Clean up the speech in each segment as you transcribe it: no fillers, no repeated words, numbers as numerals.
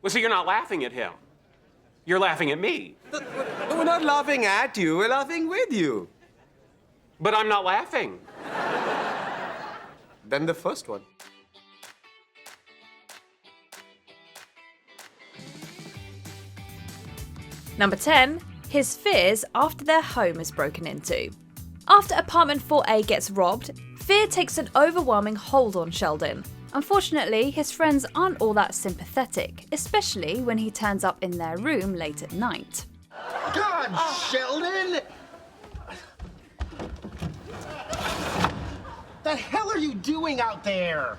Well, so you're not laughing at him. You're laughing at me. We're not laughing at you, we're laughing with you. But I'm not laughing. Then the first one. Number 10. His fears after their home is broken into. After apartment 4A gets robbed, fear takes an overwhelming hold on Sheldon. Unfortunately, his friends aren't all that sympathetic, especially when he turns up in their room late at night. God, Sheldon! The hell are you doing out there?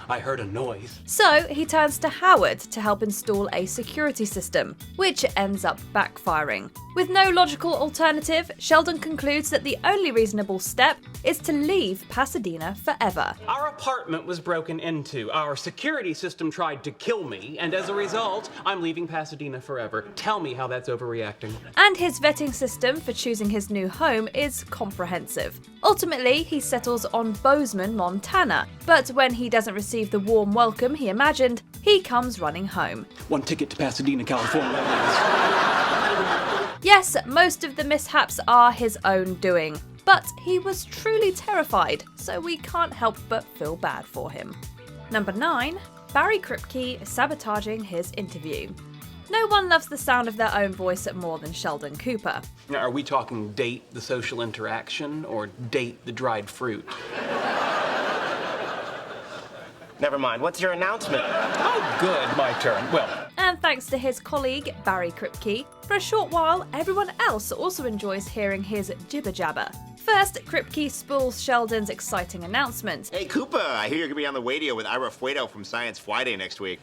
I heard a noise. So he turns to Howard to help install a security system, which ends up backfiring. With no logical alternative, Sheldon concludes that the only reasonable step is to leave Pasadena forever. Our apartment was broken into. Our security system tried to kill me, and as a result, I'm leaving Pasadena forever. Tell me how that's overreacting. And his vetting system for choosing his new home is comprehensive. Ultimately, he settles on Bozeman, Montana, but when he doesn't receive the warm welcome he imagined, he comes running home. One ticket to Pasadena, California. Yes, most of the mishaps are his own doing, but he was truly terrified, so we can't help but feel bad for him. Number 9. Barry Krypkkey sabotaging his interview. No one loves the sound of their own voice more than Sheldon Cooper. Now, are we talking date the social interaction or date the dried fruit? Never mind, what's your announcement? Oh, good, my turn. Well, And thanks to his colleague, Barry Krypkkey, for a short while, everyone else also enjoys hearing his jibber-jabber. First, Krypkkey spools Sheldon's exciting announcement. Hey, Cooper, I hear you're gonna be on the radio with Ira Fuedo from Science Friday next week.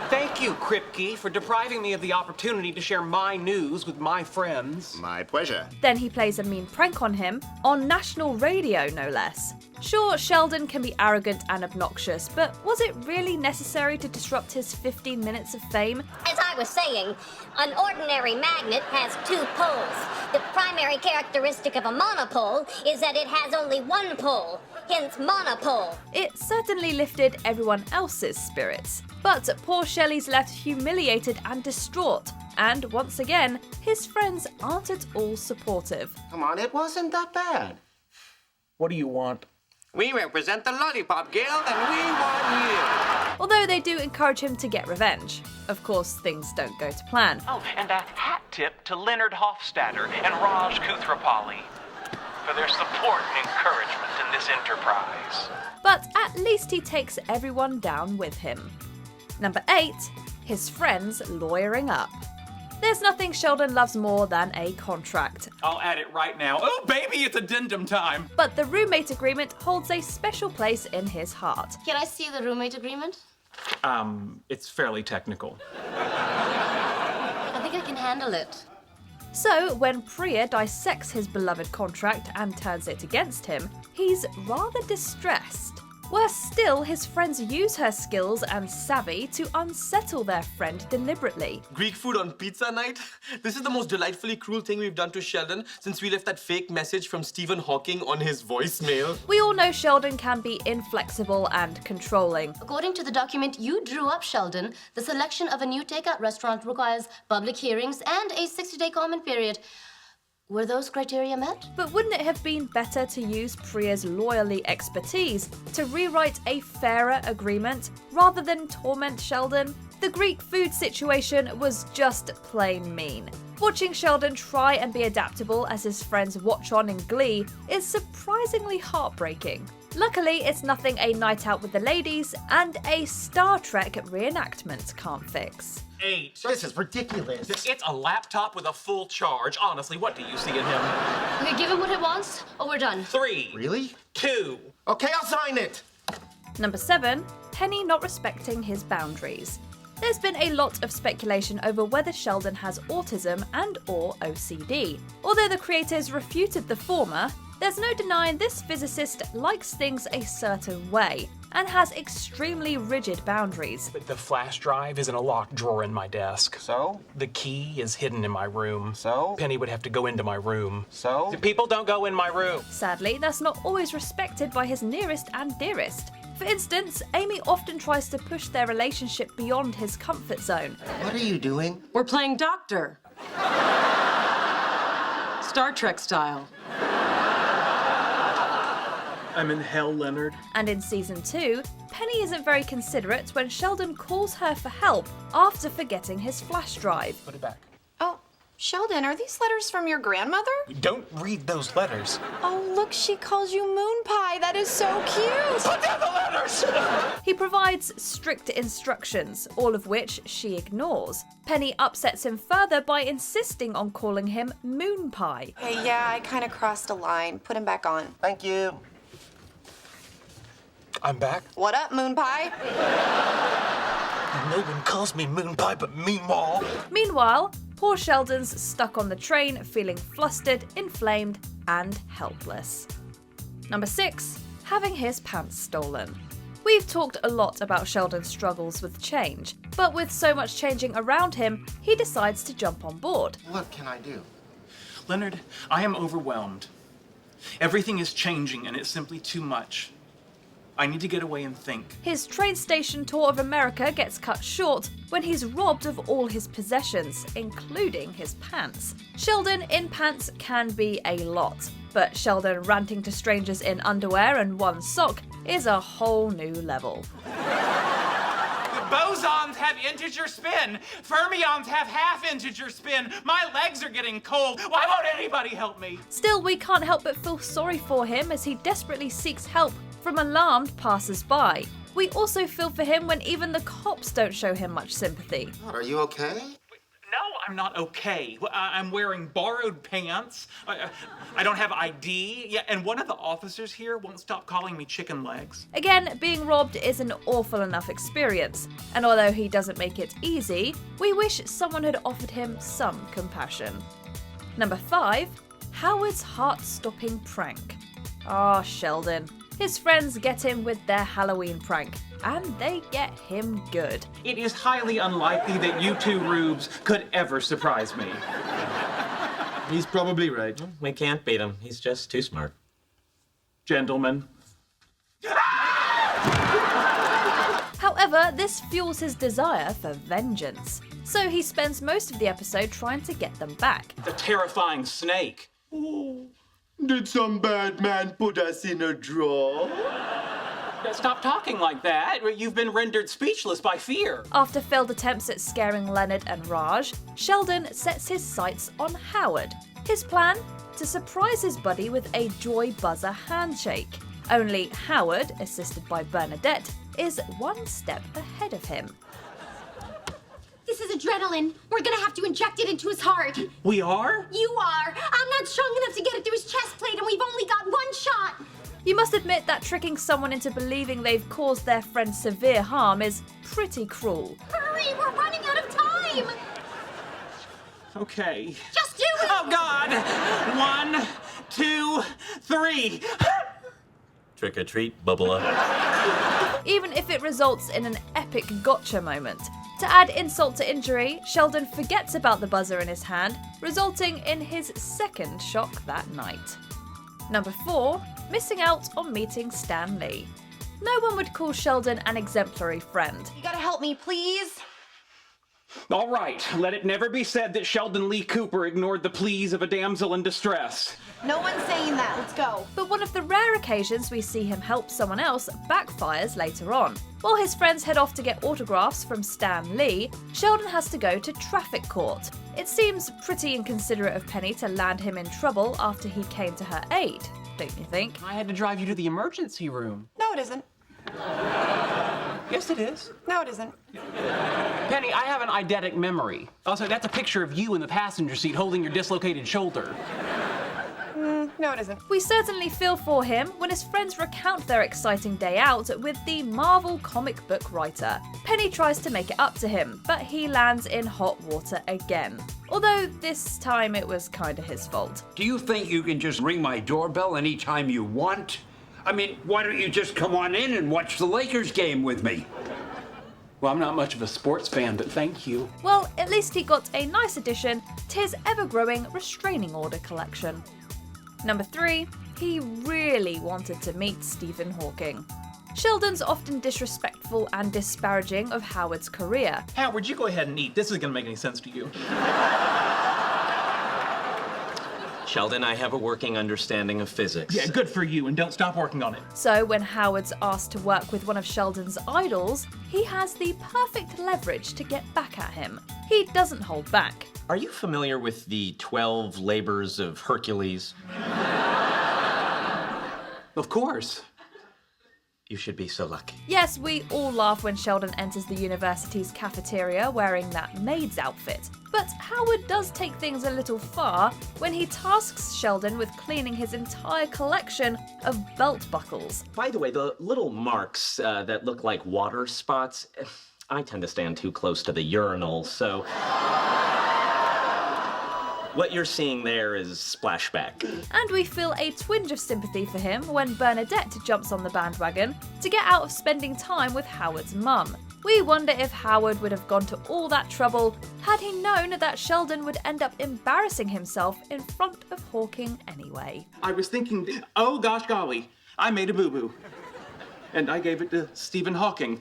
thank you, Krypkkey, for depriving me of the opportunity to share my news with my friends. My pleasure. Then he plays a mean prank on him, on national radio no less. Sure, Sheldon can be arrogant and obnoxious, but was it really necessary to disrupt his 15 minutes of fame? As I was saying, an ordinary magnet has two poles. The primary characteristic of a monopole is that it has only one pole, hence monopole. It certainly lifted everyone else's spirits, but poor Shelley's left humiliated and distraught, and once again, his friends aren't at all supportive. Come on, it wasn't that bad. What do you want? We represent the Lollipop Guild, and we want you. Although they do encourage him to get revenge. Of course, things don't go to plan. Oh, and a hat tip to Leonard Hofstadter and Raj Kuthrapali for their support and encouragement in this enterprise. But at least he takes everyone down with him. Number 8. His friends lawyering up. There's nothing Sheldon loves more than a contract. I'll add it right now. Oh, baby, it's addendum time. But the roommate agreement holds a special place in his heart. Can I see the roommate agreement? It's fairly technical. I think I can handle it. So, when Priya dissects his beloved contract and turns it against him, he's rather distressed. Worse still, his friends use her skills and savvy to unsettle their friend deliberately. Greek food on pizza night? This is the most delightfully cruel thing we've done to Sheldon since we left that fake message from Stephen Hawking on his voicemail. We all know Sheldon can be inflexible and controlling. According to the document you drew up, Sheldon, the selection of a new takeout restaurant requires public hearings and a 60-day comment period. Were those criteria met? But wouldn't it have been better to use Priya's lawyerly expertise to rewrite a fairer agreement rather than torment Sheldon? The Greek food situation was just plain mean. Watching Sheldon try and be adaptable as his friends watch on in glee is surprisingly heartbreaking. Luckily, it's nothing a night out with the ladies and a Star Trek reenactment can't fix. 8. This is ridiculous. It's a laptop with a full charge. Honestly, what do you see in him? Okay, give him what he wants, or we're done. 3. Really? 2. Okay, I'll sign it. Number 7. Penny not respecting his boundaries. There's been a lot of speculation over whether Sheldon has autism and/or OCD. Although the creators refuted the former, there's no denying this physicist likes things a certain way and has extremely rigid boundaries. But the flash drive is in a locked drawer in my desk. So? The key is hidden in my room. So? Penny would have to go into my room. So? People don't go in my room. Sadly, that's not always respected by his nearest and dearest. For instance, Amy often tries to push their relationship beyond his comfort zone. What are you doing? We're playing doctor. Star Trek style. I'm in hell, Leonard. And in season 2, Penny isn't very considerate when Sheldon calls her for help after forgetting his flash drive. Put it back. Oh, Sheldon, are these letters from your grandmother? Don't read those letters. Oh, look, she calls you Moon Pie. That is so cute. Put down the letters! He provides strict instructions, all of which she ignores. Penny upsets him further by insisting on calling him Moon Pie. Hey, yeah, I kind of crossed a line. Put him back on. Thank you. I'm back. What up, Moon Pie? No one calls me Moon Pie but Meanwhile. Meanwhile, poor Sheldon's stuck on the train, feeling flustered, inflamed, and helpless. Number 6, having his pants stolen. We've talked a lot about Sheldon's struggles with change, but with so much changing around him, he decides to jump on board. What can I do? Leonard, I am overwhelmed. Everything is changing and it's simply too much. I need to get away and think. His train station tour of America gets cut short when he's robbed of all his possessions, including his pants. Sheldon in pants can be a lot, but Sheldon ranting to strangers in underwear and one sock is a whole new level. Bosons have integer spin. Fermions have half integer spin. My legs are getting cold. Why won't anybody help me? Still, we can't help but feel sorry for him as he desperately seeks help from alarmed passers-by. We also feel for him when even the cops don't show him much sympathy. What, are you okay? No, I'm not okay. I'm wearing borrowed pants. I don't have ID. Yeah, and one of the officers here won't stop calling me chicken legs. Again, being robbed is an awful enough experience, and although he doesn't make it easy, we wish someone had offered him some compassion. Number 5, Howard's heart-stopping prank. Ah, Sheldon. His friends get him with their Halloween prank, and they get him good. It is highly unlikely that you two rubes could ever surprise me. He's probably right. We can't beat him. He's just too smart. Gentlemen. However, this fuels his desire for vengeance. So he spends most of the episode trying to get them back. The terrifying snake. Did some bad man put us in a drawer? Stop talking like that. You've been rendered speechless by fear. After failed attempts at scaring Leonard and Raj, Sheldon sets his sights on Howard. His plan? To surprise his buddy with a joy buzzer handshake. Only Howard, assisted by Bernadette, is one step ahead of him. This is adrenaline. We're gonna have to inject it into his heart. We are? You are. I'm not strong enough to get it through his chest plate, and we've only got one shot. You must admit that tricking someone into believing they've caused their friend severe harm is pretty cruel. Hurry, we're running out of time. Okay. Just do it. Oh, God! 1, 2, 3. Trick or treat, bubbler. Even if it results in an epic gotcha moment. To add insult to injury, Sheldon forgets about the buzzer in his hand, resulting in his second shock that night. Number 4, missing out on meeting Stan Lee. No one would call Sheldon an exemplary friend. You gotta help me, please. All right, let it never be said that Sheldon Lee Cooper ignored the pleas of a damsel in distress. No one's saying that. Let's go. But one of the rare occasions we see him help someone else backfires later on. While his friends head off to get autographs from Stan Lee, Sheldon has to go to traffic court. It seems pretty inconsiderate of Penny to land him in trouble after he came to her aid, don't you think? I had to drive you to the emergency room. No, it isn't. Yes, it is. No, it isn't. Penny, I have an eidetic memory. Also, that's a picture of you in the passenger seat holding your dislocated shoulder. No, it isn't. We certainly feel for him when his friends recount their exciting day out with the Marvel comic book writer. Penny tries to make it up to him, but he lands in hot water again. Although this time it was kinda his fault. Do you think you can just ring my doorbell anytime you want? I mean, why don't you just come on in and watch the Lakers game with me? Well, I'm not much of a sports fan, but thank you. Well, at least he got a nice addition to his ever-growing restraining order collection. Number 3, he really wanted to meet Stephen Hawking. Sheldon's often disrespectful and disparaging of Howard's career. Howard, you go ahead and eat. This isn't gonna make any sense to you. Sheldon, I have a working understanding of physics. Yeah, good for you, and don't stop working on it. So when Howard's asked to work with one of Sheldon's idols, he has the perfect leverage to get back at him. He doesn't hold back. Are you familiar with the 12 labors of Hercules? Of course. You should be so lucky. Yes, we all laugh when Sheldon enters the university's cafeteria wearing that maid's outfit. But Howard does take things a little far when he tasks Sheldon with cleaning his entire collection of belt buckles. By the way, the little marks that look like water spots, I tend to stand too close to the urinal, so... What you're seeing there is splashback. And we feel a twinge of sympathy for him when Bernadette jumps on the bandwagon to get out of spending time with Howard's mum. We wonder if Howard would have gone to all that trouble had he known that Sheldon would end up embarrassing himself in front of Hawking anyway. I was thinking, oh gosh golly, I made a boo-boo. And I gave it to Stephen Hawking.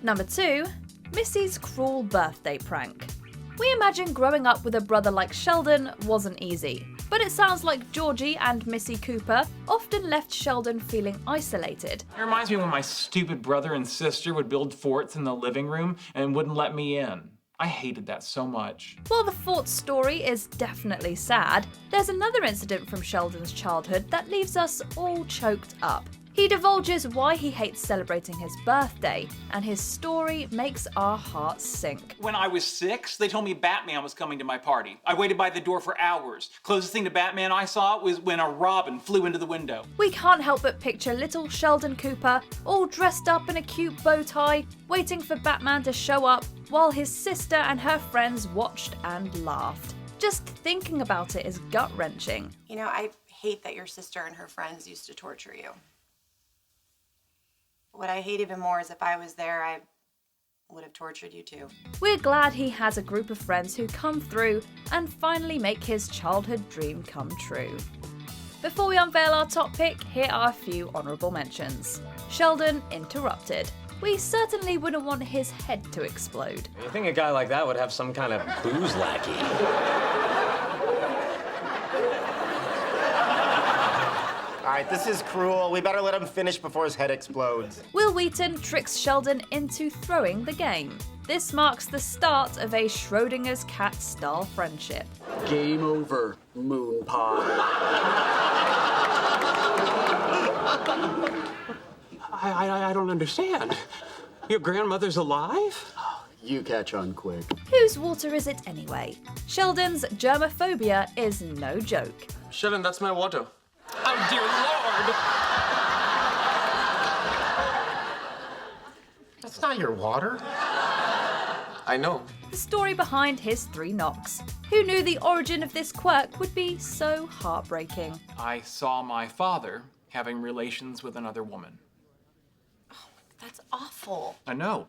Number 2, Missy's cruel birthday prank. We imagine growing up with a brother like Sheldon wasn't easy, but it sounds like Georgie and Missy Cooper often left Sheldon feeling isolated. It reminds me when my stupid brother and sister would build forts in the living room and wouldn't let me in. I hated that so much. While the fort story is definitely sad, there's another incident from Sheldon's childhood that leaves us all choked up. He divulges why he hates celebrating his birthday, and his story makes our hearts sink. When I was 6, they told me Batman was coming to my party. I waited by the door for hours. Closest thing to Batman I saw was when a robin flew into the window. We can't help but picture little Sheldon Cooper, all dressed up in a cute bow tie, waiting for Batman to show up, while his sister and her friends watched and laughed. Just thinking about it is gut-wrenching. You know, I hate that your sister and her friends used to torture you. What I hate even more is if I was there, I would have tortured you too. We're glad he has a group of friends who come through and finally make his childhood dream come true. Before we unveil our top pick, here are a few honourable mentions. Sheldon interrupted. We certainly wouldn't want his head to explode. You think a guy like that would have some kind of booze lackey? All right, this is cruel. We better let him finish before his head explodes. Will Wheaton tricks Sheldon into throwing the game. This marks the start of a Schrodinger's cat-style friendship. Game over, moon pie. I don't understand. Your grandmother's alive? You catch on quick. Whose water is it anyway? Sheldon's germophobia is no joke. Sheldon, that's my water. Oh, dear Lord! That's not your water. I know. The story behind his 3 knocks. Who knew the origin of this quirk would be so heartbreaking? I saw my father having relations with another woman. That's awful. I know.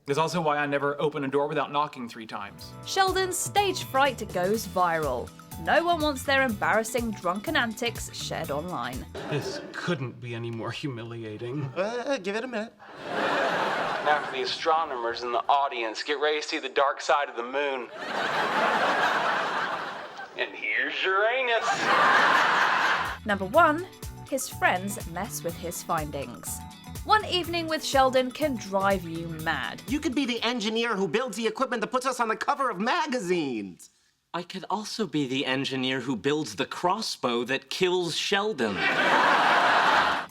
It's also why I never open a door without knocking 3 times. Sheldon's stage fright goes viral. No one wants their embarrassing drunken antics shared online. This couldn't be any more humiliating. Give it a minute. Now for the astronomers in the audience, get ready to see the dark side of the moon. And here's Uranus. Number 1, his friends mess with his findings. One evening with Sheldon can drive you mad. You could be the engineer who builds the equipment that puts us on the cover of magazines. I could also be the engineer who builds the crossbow that kills Sheldon.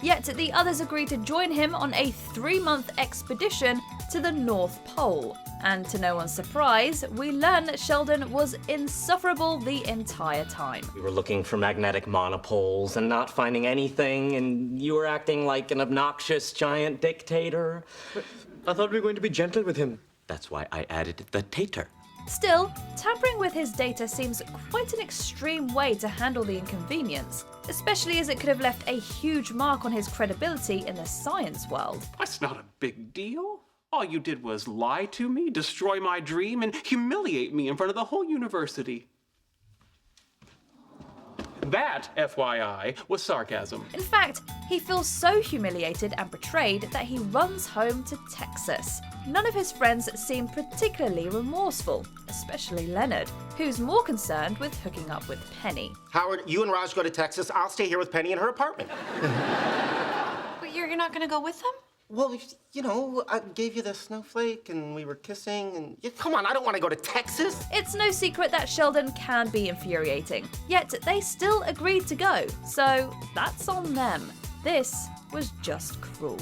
Yet the others agree to join him on a 3-month expedition to the North Pole. And to no one's surprise, we learn that Sheldon was insufferable the entire time. We were looking for magnetic monopoles and not finding anything, and you were acting like an obnoxious giant dictator. I thought we were going to be gentle with him. That's why I added the tater. Still, tampering with his data seems quite an extreme way to handle the inconvenience, especially as it could have left a huge mark on his credibility in the science world. That's not a big deal. All you did was lie to me, destroy my dream, and humiliate me in front of the whole university. That, FYI, was sarcasm. In fact, he feels so humiliated and betrayed that he runs home to Texas. None of his friends seem particularly remorseful, especially Leonard, who's more concerned with hooking up with Penny. Howard, you and Raj go to Texas. I'll stay here with Penny in her apartment. But you're not gonna go with them? Well, you know, I gave you the snowflake and we were kissing and... come on, I don't want to go to Texas. It's no secret that Sheldon can be infuriating, yet they still agreed to go, so that's on them. This was just cruel.